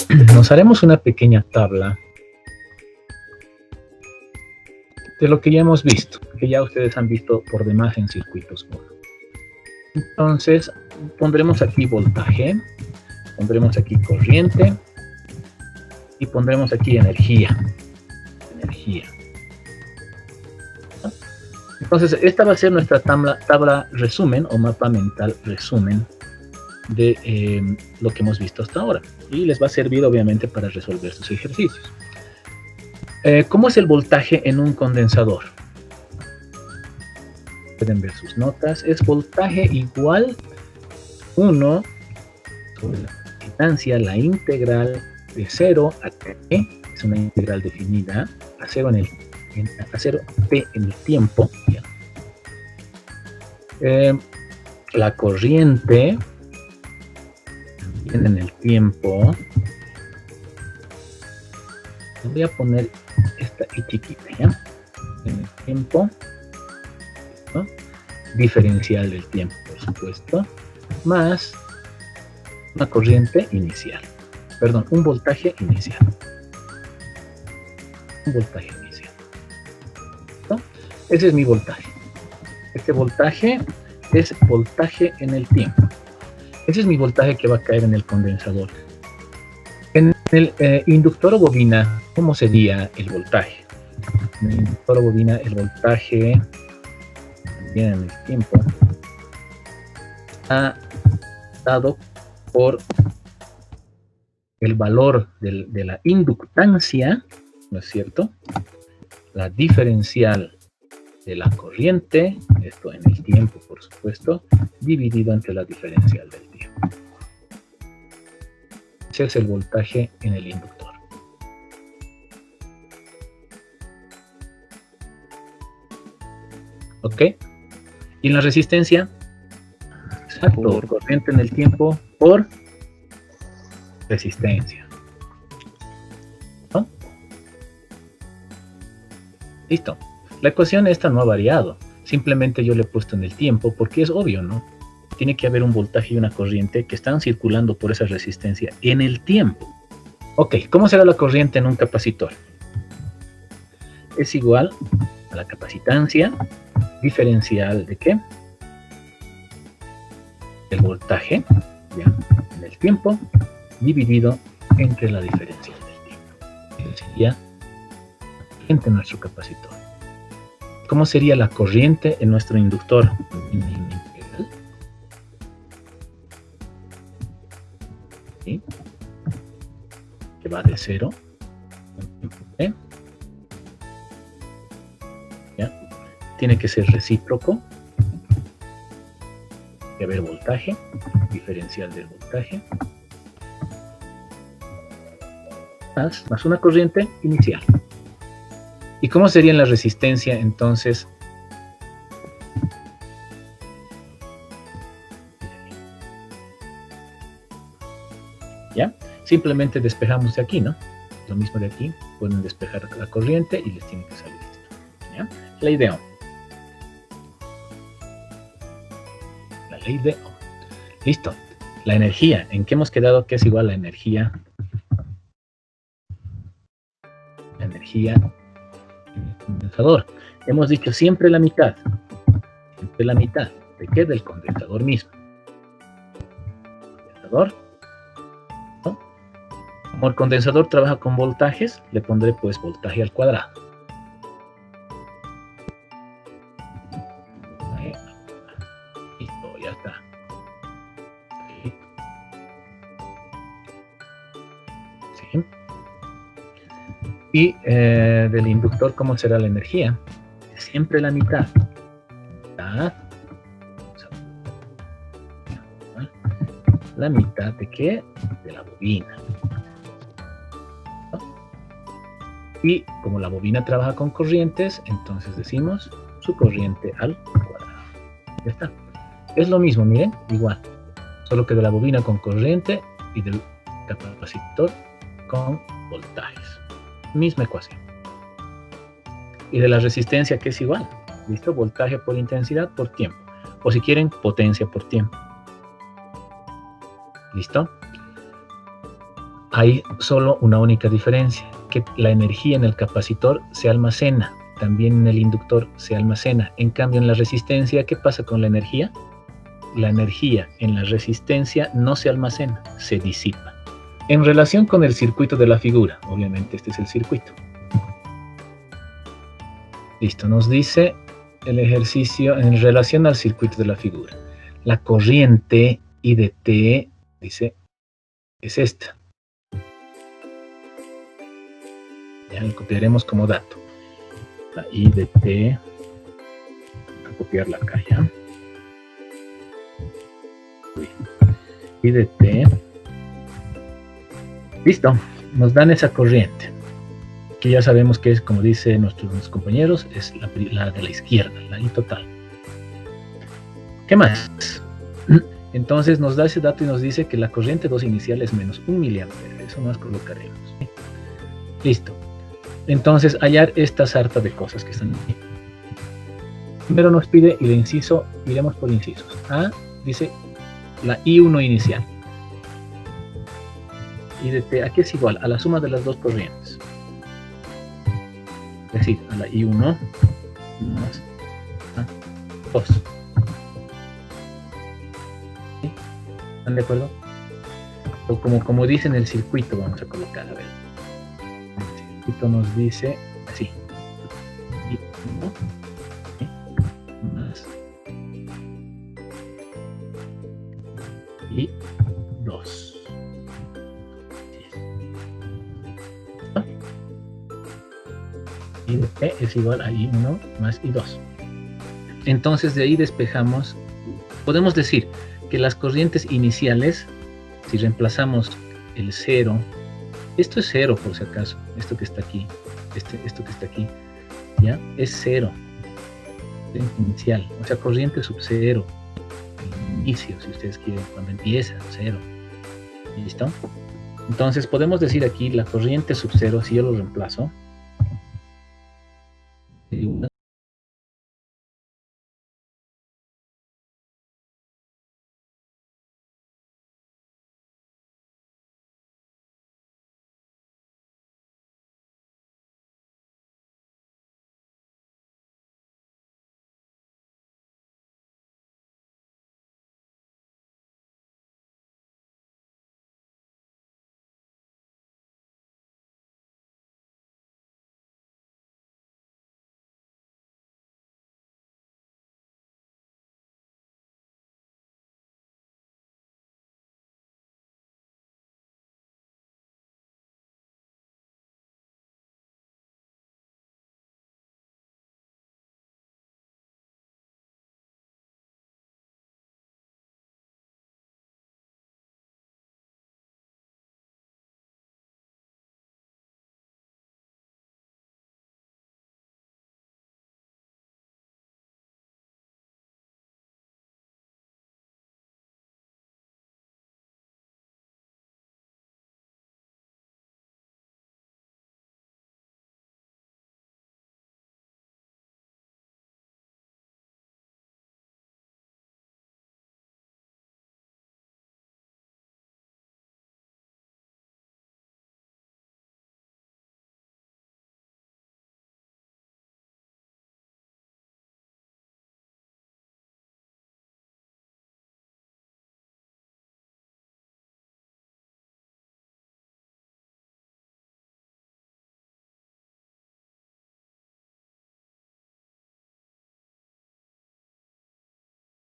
nos haremos una pequeña tabla de lo que ya hemos visto, que ya ustedes han visto por demás en circuitos 1. Entonces, pondremos aquí voltaje, pondremos aquí corriente y pondremos aquí energía. Entonces, esta va a ser nuestra tabla resumen o mapa mental resumen de lo que hemos visto hasta ahora. Y les va a servir, obviamente, para resolver sus ejercicios. ¿Cómo es el voltaje en un condensador? Pueden ver sus notas. Es voltaje igual 1 sobre la distancia, la integral de 0 a t, es una integral definida, a 0 t en el tiempo. La corriente en el tiempo. Voy a poner esta y chiquita, ¿ya? En el tiempo, ¿no? Diferencial del tiempo, por supuesto, más una corriente inicial. Perdón, un voltaje inicial. Un voltaje inicial. ¿No? Ese es mi voltaje. Este voltaje es voltaje en el tiempo. Ese es mi voltaje que va a caer en el condensador. En el inductor o bobina, ¿cómo sería el voltaje? En el inductor o bobina, el voltaje también en el tiempo está dado por el valor de la inductancia, ¿no es cierto? La diferencial de la corriente, esto en el tiempo, por supuesto, dividido entre la diferencial del tiempo. Ese es el voltaje en el inductor. ¿Ok? Y en la resistencia, exacto, por corriente en el tiempo por resistencia. ¿No? Listo. La ecuación esta no ha variado. Simplemente yo le he puesto en el tiempo porque es obvio, ¿no? Tiene que haber un voltaje y una corriente que están circulando por esa resistencia en el tiempo. Ok, ¿cómo será la corriente en un capacitor? Es igual a la capacitancia diferencial de ¿qué? El voltaje, ¿ya? En el tiempo, dividido entre la diferencial del tiempo. Ese sería la corriente en nuestro capacitor. ¿Cómo sería la corriente en nuestro inductor? ¿Sí? Que va de 0 ¿eh? ¿Ya? Tiene que ser recíproco. Tiene que haber voltaje, diferencial del voltaje, más una corriente inicial. ¿Y cómo sería en la resistencia entonces? ¿Ya? Simplemente despejamos de aquí, ¿no? Lo mismo de aquí, pueden despejar la corriente y les tiene que salir esto. ¿Ya? La ley de Ohm. La ley de Ohm. Listo. La energía, ¿en qué hemos quedado que es igual a la energía? La energía en el condensador. Hemos dicho siempre la mitad. Siempre la mitad. ¿De qué? Del condensador mismo. Condensador. ¿No? Como el condensador trabaja con voltajes, le pondré pues voltaje al cuadrado. Listo, ya está. Sí. Y del inductor, ¿cómo será la energía? Siempre la mitad. La mitad de qué? De la bobina. ¿No? Y como la bobina trabaja con corrientes, entonces decimos su corriente al cuadrado. Ya está. Es lo mismo, miren, igual. Solo que de la bobina con corriente y del capacitor con voltajes. Misma ecuación. Y de la resistencia, que es igual. ¿Listo? Voltaje por intensidad por tiempo. O si quieren, potencia por tiempo. ¿Listo? hay solo una única diferencia, que la energía en el capacitor se almacena, también en el inductor se almacena. En cambio, en la resistencia, ¿qué pasa con la energía? La energía en la resistencia no se almacena, se disipa. En relación con el circuito de la figura, obviamente este es el circuito. Listo, nos dice el ejercicio en relación al circuito de la figura. La corriente I de T, dice, es esta. Ya lo copiaremos como dato. La I de T, voy a copiarla acá ya. I de T. Listo, nos dan esa corriente, que ya sabemos que es, como dicen nuestros compañeros, es la de la izquierda, la I total. ¿Qué más? Entonces nos da ese dato y nos dice que la corriente 2 inicial es menos 1 miliampere. Eso nos colocaremos. Listo. Entonces hallar esta sarta de cosas que están aquí. Primero nos pide el inciso, iremos por incisos. A dice la I1 inicial. I de T, aquí es igual a la suma de las dos corrientes. Es decir, a la I1 más A2. ¿Sí? ¿Están de acuerdo? O como dice en el circuito, vamos a colocar, a ver. El circuito nos dice así. I1 más I2. I de T es igual a I1 más I2. Entonces de ahí despejamos, podemos decir que las corrientes iniciales, si reemplazamos el 0, esto es 0 por si acaso, esto que está aquí, esto que está aquí, ¿ya? Es 0, inicial, o sea, corriente sub 0, el inicio, si ustedes quieren, cuando empieza, 0, ¿listo? Entonces podemos decir aquí la corriente sub 0, si yo lo reemplazo,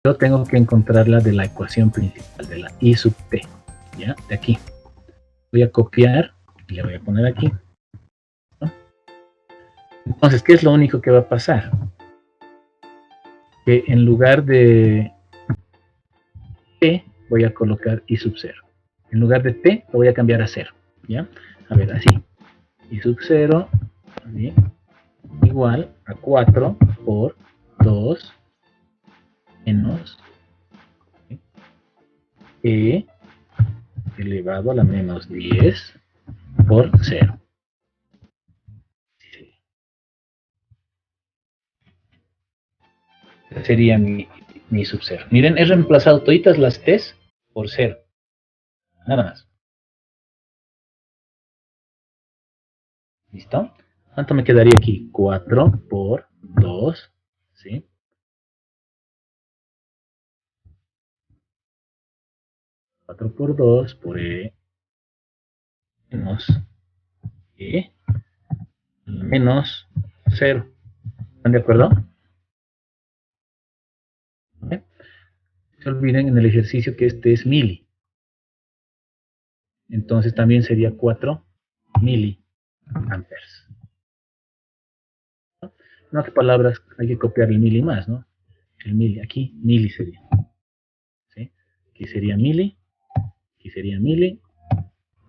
yo tengo que encontrar la de la ecuación principal, de la I sub T, ¿ya? De aquí. Voy a copiar y le voy a poner aquí, ¿no? Entonces, ¿qué es lo único que va a pasar? Que en lugar de T, voy a colocar I sub 0. En lugar de T, lo voy a cambiar a 0, ¿ya? A ver, así. I sub 0, ¿sí? Igual a 4 por 2 menos E elevado a la menos 10 por 0. Sería mi sub 0. Miren, he reemplazado toditas las T's por 0. Nada más. ¿Listo? ¿Cuánto me quedaría aquí? 4 por 2, ¿sí? 4 por 2 por E menos E menos 0. ¿Están de acuerdo? ¿Eh? No se olviden en el ejercicio que este es mili. Entonces también sería 4 miliamperes. No, qué palabras, hay que copiar el mili más, ¿no? El mili, aquí mili sería. ¿Sí? Aquí sería mili,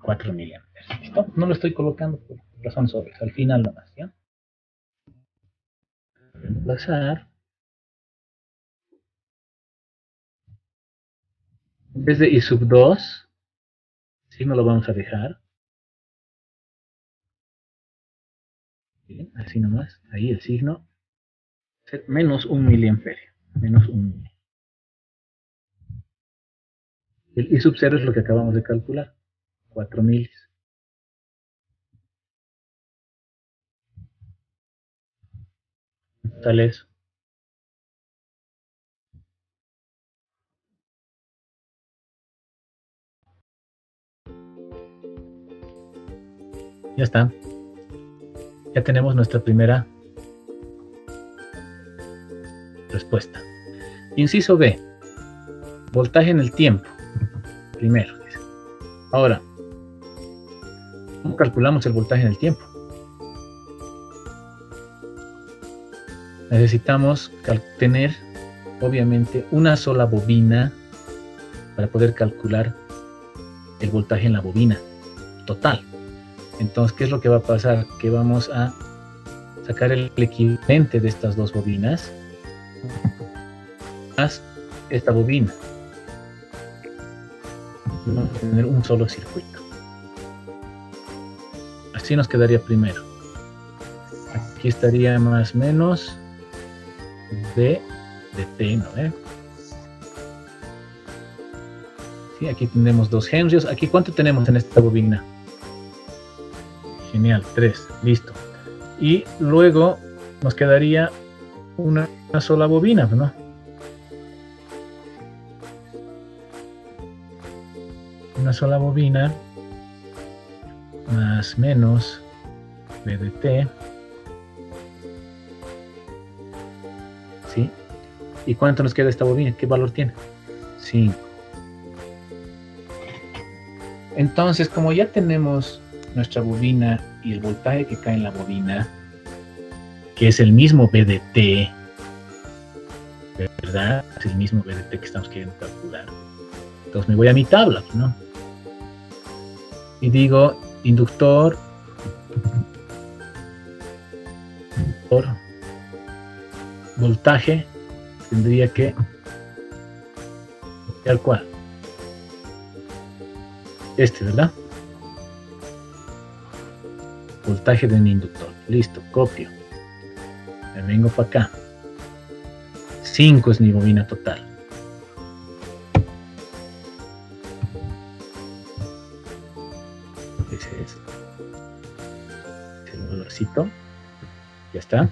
4 miliamperes. ¿Listo? No lo estoy colocando por razones obvias, al final nomás, ¿ya? Reemplazar. En vez de I sub 2, signo lo vamos a dejar. Bien, así nomás, ahí el signo. Menos 1 miliamperio. Menos 1 mili. El I sub 0 es lo que acabamos de calcular. 4 milis. Sale eso. Ya está. Ya tenemos nuestra primera respuesta. Inciso B. Voltaje en el tiempo. Primero, dice. Ahora, ¿cómo calculamos el voltaje en el tiempo? Necesitamos tener, obviamente, una sola bobina para poder calcular el voltaje en la bobina total. Entonces, ¿qué es lo que va a pasar? Que vamos a sacar el equivalente de estas dos bobinas más esta bobina. Vamos a tener un solo circuito. Así nos quedaría primero. Aquí estaría más o menos D de T, ¿no? Sí, aquí tenemos 2 henrios. Aquí, ¿cuánto tenemos en esta bobina? Genial, 3, listo. Y luego nos quedaría una sola bobina, ¿no? Una sola bobina más menos B de T. ¿Sí? ¿Y cuánto nos queda esta bobina? ¿Qué valor tiene? 5. Entonces, como ya tenemos nuestra bobina y el voltaje que cae en la bobina, que es el mismo B de T, ¿verdad? Es el mismo B de T que estamos queriendo calcular. Entonces me voy a mi tabla, ¿no? Y digo, inductor por voltaje tendría que tal cual. Este, ¿verdad? Voltaje de mi inductor. Listo, copio. Me vengo para acá. 5 es mi bobina total. Ese es el valorcito. Ya está.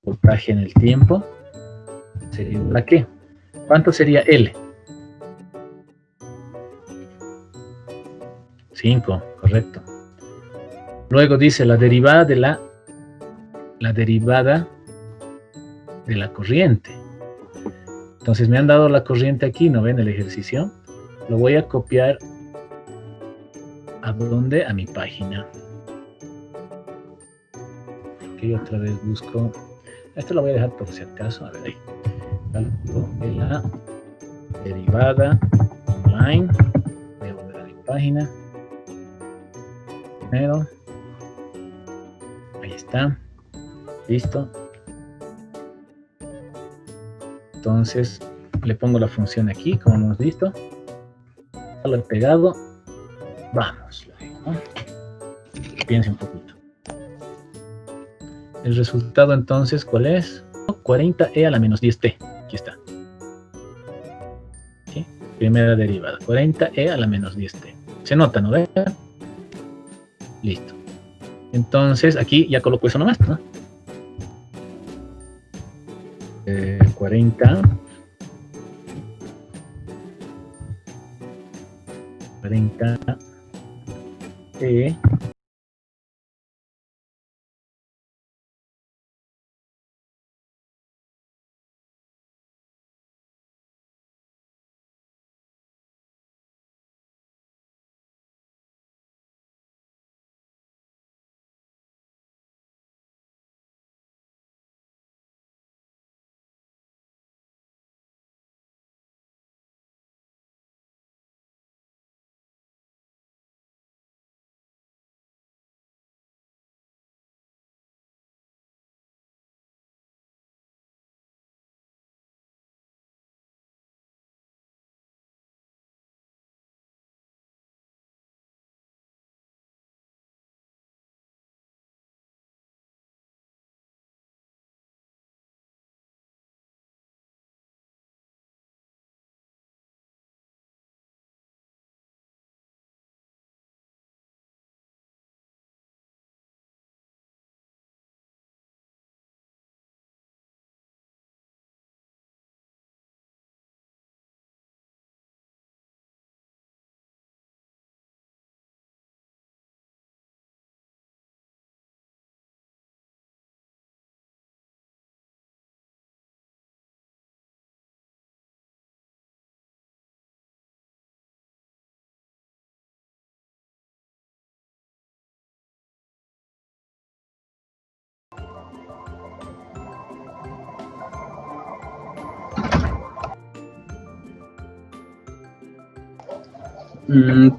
Voltaje en el tiempo. ¿Sería la qué? ¿Cuánto sería L? 5, correcto. Luego dice la derivada de la corriente. Entonces me han dado la corriente aquí, ¿no ven el ejercicio? Lo voy a copiar ¿a dónde? A mi página. Ok, otra vez busco. Esto lo voy a dejar por si acaso. A ver ahí. Cálculo de la derivada online. Voy a volver a mi página. Primero. Ahí está. Listo. Entonces le pongo la función aquí, como hemos visto. Lo he pegado. Vamos. ¿No? Piense un poquito. El resultado entonces, ¿cuál es? 40e a la menos 10t. Aquí está. ¿Sí? Primera derivada. 40e a la menos 10t. Se nota, ¿no ve? Listo. Entonces, aquí ya coloco eso nomás, ¿no? 40. 40.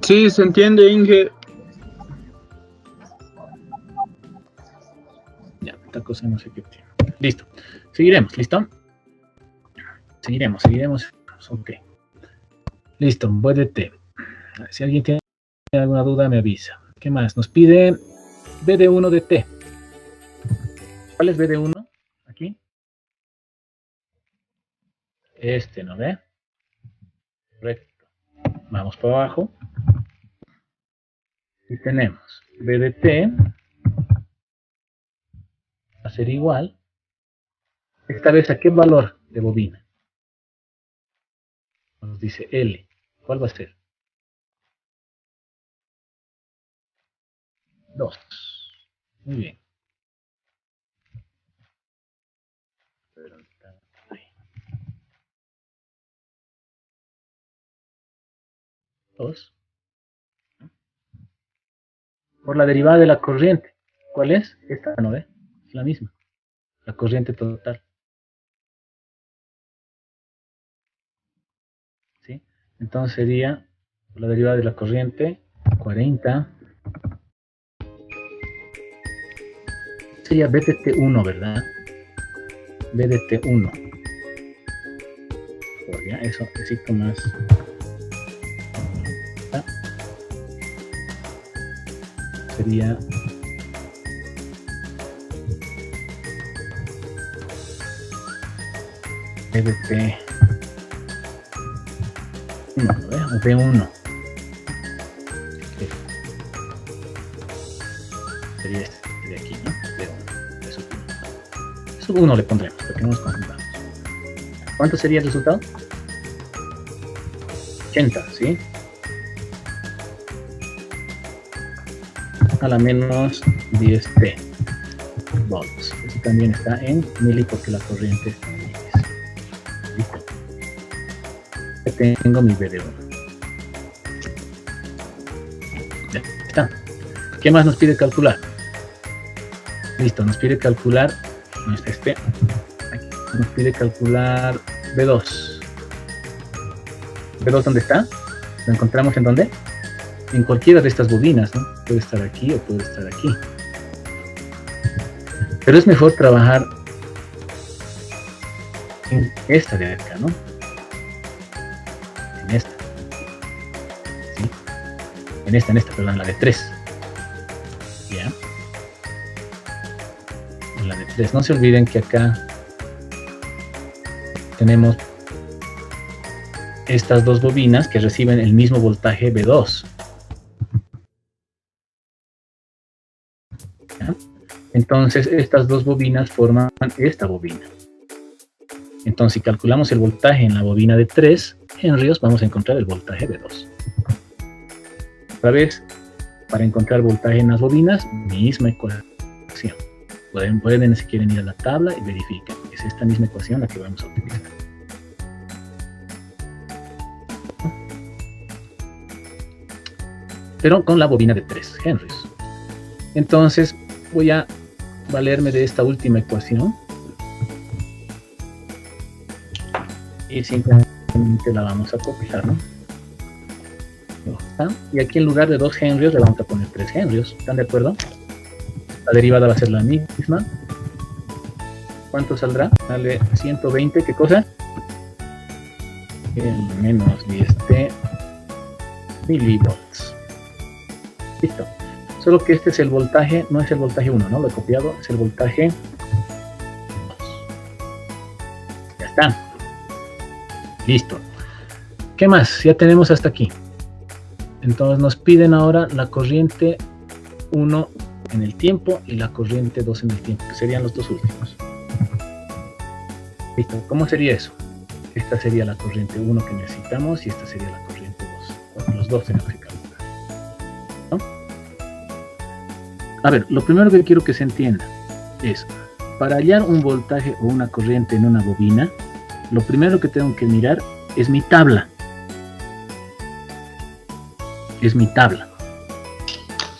Sí, se entiende, Inge. Ya, esta cosa no sé qué tiene. Listo. Seguiremos, ¿listo? Seguiremos. Ok. Listo, BDT. Si alguien tiene alguna duda, me avisa. ¿Qué más? Nos pide BD1 de T. ¿Cuál es BD1? Aquí. Este, ¿no ve? Correcto. Vamos para abajo. Y tenemos BDT va a ser igual. Esta vez, ¿a qué valor de bobina? Nos dice L. ¿Cuál va a ser? 2. Muy bien. 2. Por la derivada de la corriente. ¿Cuál es? Esta, ¿no ve? Es la misma. La corriente total. ¿Sí? Entonces sería, por la derivada de la corriente, 40. Sería BDT1, ¿verdad? BDT1. Ya, eso necesito más. Sería BDT 1, o B1. Sería este de aquí, ¿no? B1. Sub 1 le pondremos, porque no nos confundamos. ¿Cuánto sería el resultado? 80, ¿sí? A la menos 10T volts. Eso también está en mili porque la corriente está en milis. Listo. Ya tengo mi BD1. Ya está. ¿Qué más nos pide calcular? Listo, nos pide calcular. No está este. Aquí. Nos pide calcular B2. ¿B2 dónde está? ¿Lo encontramos en dónde? En cualquiera de estas bobinas, ¿no? Puede estar aquí o puede estar aquí. Pero es mejor trabajar en esta de acá, ¿no? En esta. ¿Sí? En esta, perdón, la de 3. ¿Ya? En la de 3. No se olviden que acá tenemos estas dos bobinas que reciben el mismo voltaje B2. Entonces estas dos bobinas forman esta bobina. Entonces si calculamos el voltaje en la bobina de 3 henrios, vamos a encontrar el voltaje de 2. Otra vez, para encontrar voltaje en las bobinas, misma ecuación. Pueden si quieren ir a la tabla y verifiquen. Es esta misma ecuación la que vamos a utilizar. Pero con la bobina de 3 henrios. Entonces voy a valerme de esta última ecuación y simplemente la vamos a copiar, ¿no? Y aquí en lugar de 2 henrios le vamos a poner 3 henrios. ¿Están de acuerdo? La derivada va a ser la misma. ¿Cuánto saldrá? Sale 120, ¿qué cosa? El menos 10t milivolts. Listo. Solo que este es el voltaje, no es el voltaje 1, ¿no? Lo he copiado, es el voltaje 2. Ya está. Listo. ¿Qué más? Ya tenemos hasta aquí. Entonces nos piden ahora la corriente 1 en el tiempo y la corriente 2 en el tiempo, que serían los dos últimos. Listo. ¿Cómo sería eso? Esta sería la corriente 1 que necesitamos y esta sería la corriente 2. Los dos tenemos que calcular, ¿no? A ver, lo primero que quiero que se entienda es, para hallar un voltaje o una corriente en una bobina, lo primero que tengo que mirar es mi tabla. Es mi tabla.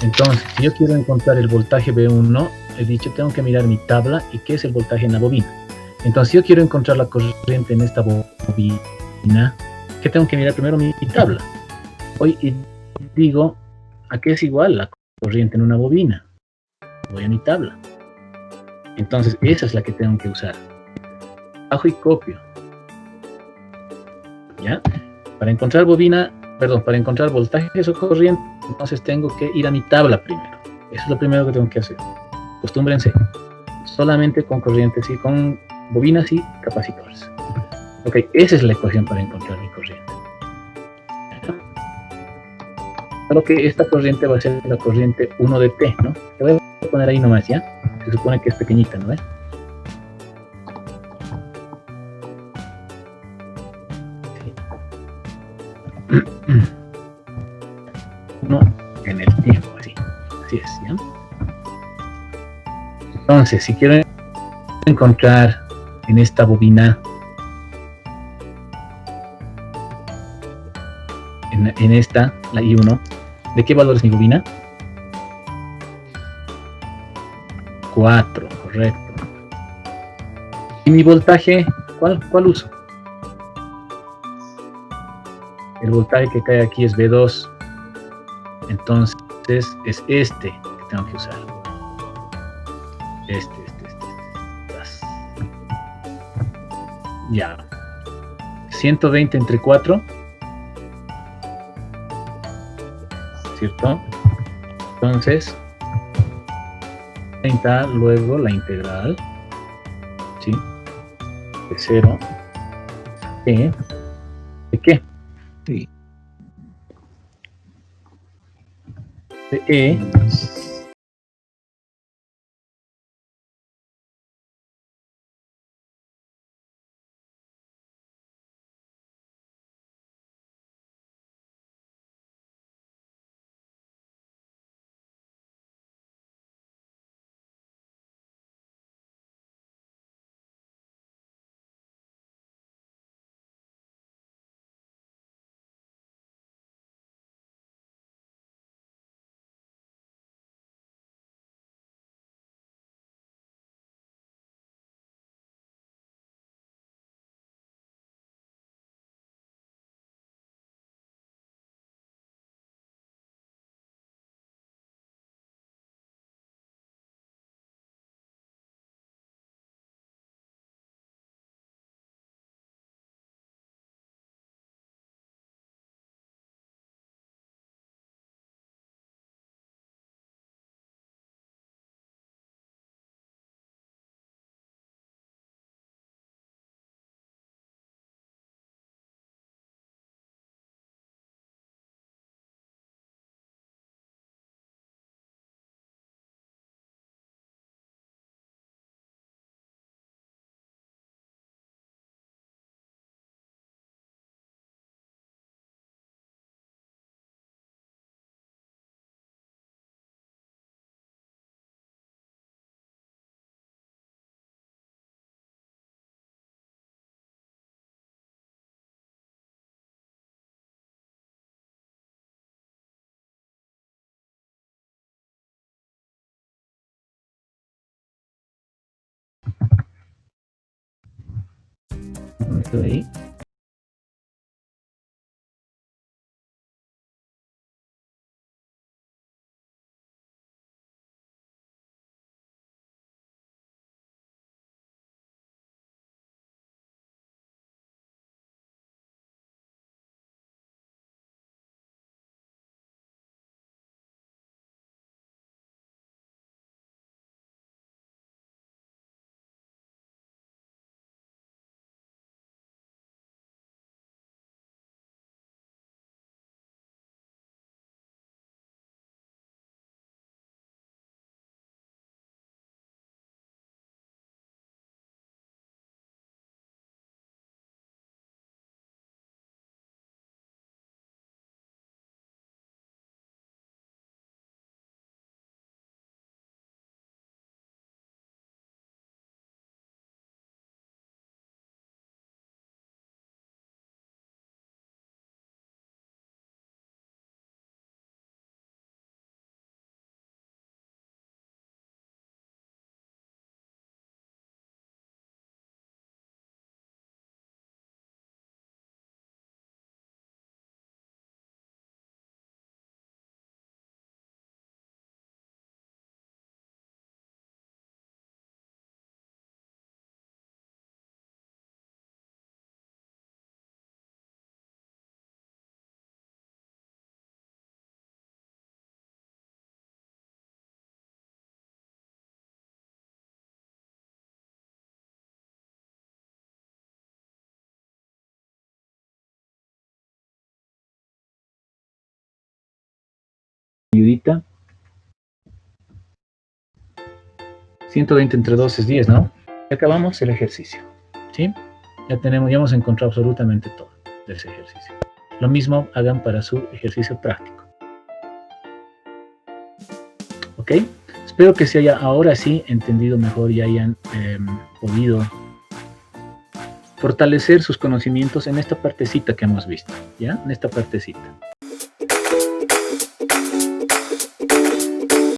Entonces, si yo quiero encontrar el voltaje B1, he dicho, tengo que mirar mi tabla y qué es el voltaje en la bobina. Entonces, si yo quiero encontrar la corriente en esta bobina, ¿qué tengo que mirar? Primero mi tabla. Hoy digo, ¿a qué es igual la corriente en una bobina? Voy a mi tabla. Entonces, esa es la que tengo que usar. Bajo y copio. ¿Ya? Para encontrar para encontrar voltajes o corriente, entonces tengo que ir a mi tabla primero. Eso es lo primero que tengo que hacer. Acostúmbrense. Solamente con corrientes y con bobinas y capacitores. Ok, esa es la ecuación para encontrar mi corriente. Solo que esta corriente va a ser la corriente 1 de T, ¿no? Te voy a poner ahí nomás, ¿ya? Se supone que es pequeñita, ¿no ves? No, en el tiempo, así es, ¿ya? Entonces, si quiero encontrar en esta bobina, en esta, la I1, ¿de qué valor es mi bobina? 4, correcto. ¿Y mi voltaje? ¿Cuál uso? El voltaje que cae aquí es B2. Entonces es este que tengo que usar. Este. Ya. 120 entre 4. ¿Cierto? Entonces 30, luego la integral, ¿sí? De 0. ¿De qué? Sí. De E Esto de ahí. Ayudita. 120 entre 2 es 10, ¿no? Ya acabamos el ejercicio, ¿sí? Ya hemos encontrado absolutamente todo de ese ejercicio. Lo mismo hagan para su ejercicio práctico. ¿Ok? Espero que se haya ahora sí entendido mejor y hayan podido fortalecer sus conocimientos en esta partecita que hemos visto, ¿ya? En esta partecita.